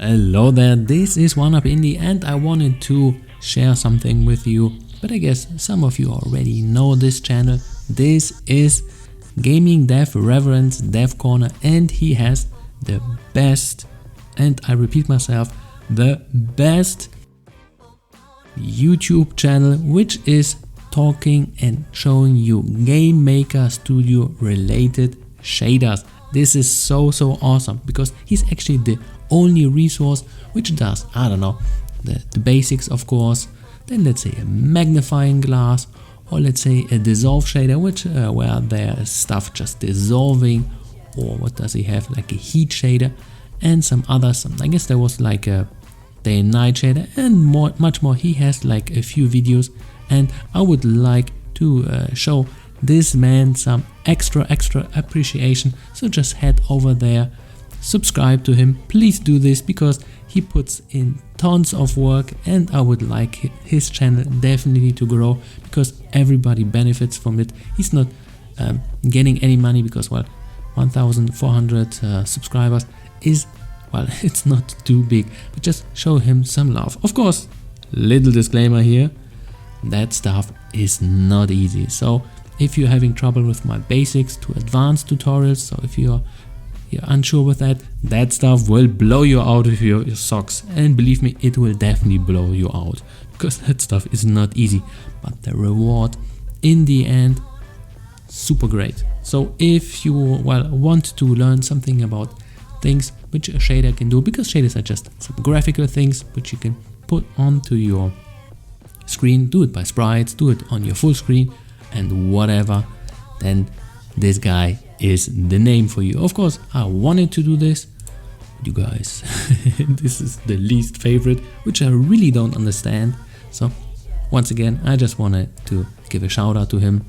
Hello there, this is One Up Indie and I wanted to share something with you, but I guess some of you already know this channel. This is Gaming Dev Reverence Dev Corner and he has the best, and I repeat myself, the best YouTube channel which is talking and showing you Gamemaker Studio related shaders. This is so awesome because he's actually the only resource which does, I don't know, the basics of course, then let's say a magnifying glass, or let's say a dissolve shader, which where there is stuff just dissolving, or what does he have, like a heat shader, and some others. I guess there was like a day and night shader and much more. He has like a few videos and I would like to show this man some extra appreciation, so just head over there, subscribe to him, please do this because he puts in tons of work and I would like his channel definitely to grow because everybody benefits from it. He's not getting any money because, well, 1,400 subscribers is, well, it's not too big, but just show him some love. Of course, little disclaimer here, that stuff is not easy. So if you're having trouble with my basics to advanced tutorials, so if you're unsure with that stuff will blow you out of your socks, and believe me, it will definitely blow you out because that stuff is not easy, but the reward in the end, super great. So if you want to learn something about things which a shader can do, because shaders are just some graphical things which you can put onto your screen, do it by sprites, do it on your full screen and whatever, then this guy is the name for you. Of course, I wanted to do this, but you guys, this is the least favorite, which I really don't understand. So once again, I just wanted to give a shout out to him.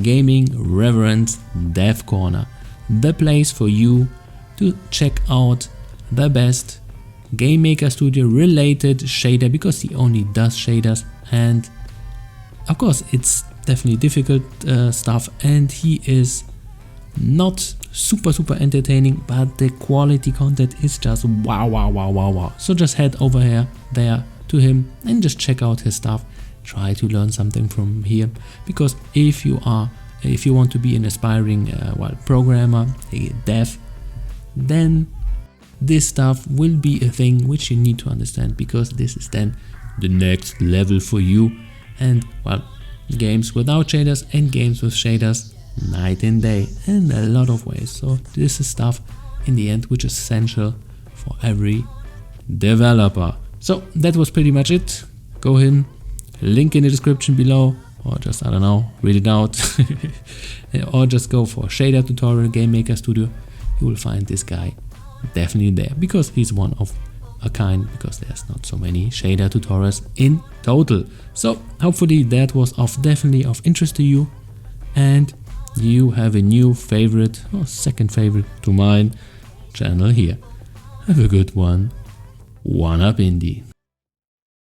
Gaming Reverence Dev Corner, the place for you to check out the best Gamemaker Studio related shader, because he only does shaders, and of course it's definitely difficult stuff, and he is not super entertaining, but the quality content is just wow. So just head over there to him and just check out his stuff, try to learn something from here, because if you want to be an aspiring programmer, a dev, then this stuff will be a thing which you need to understand, because this is then the next level for you. And well, games without shaders and games with shaders, night and day in a lot of ways. So this is stuff in the end which is essential for every developer. So that was pretty much it. Go in, link in the description below, or just, I don't know, read it out or just go for shader tutorial Gamemaker Studio. You will find this guy definitely there, because he's one of a kind, because there's not so many shader tutorials in total. So hopefully that was definitely of interest to you, and you have a new favorite or second favorite to mine channel here. Have a good one. One Up Indie.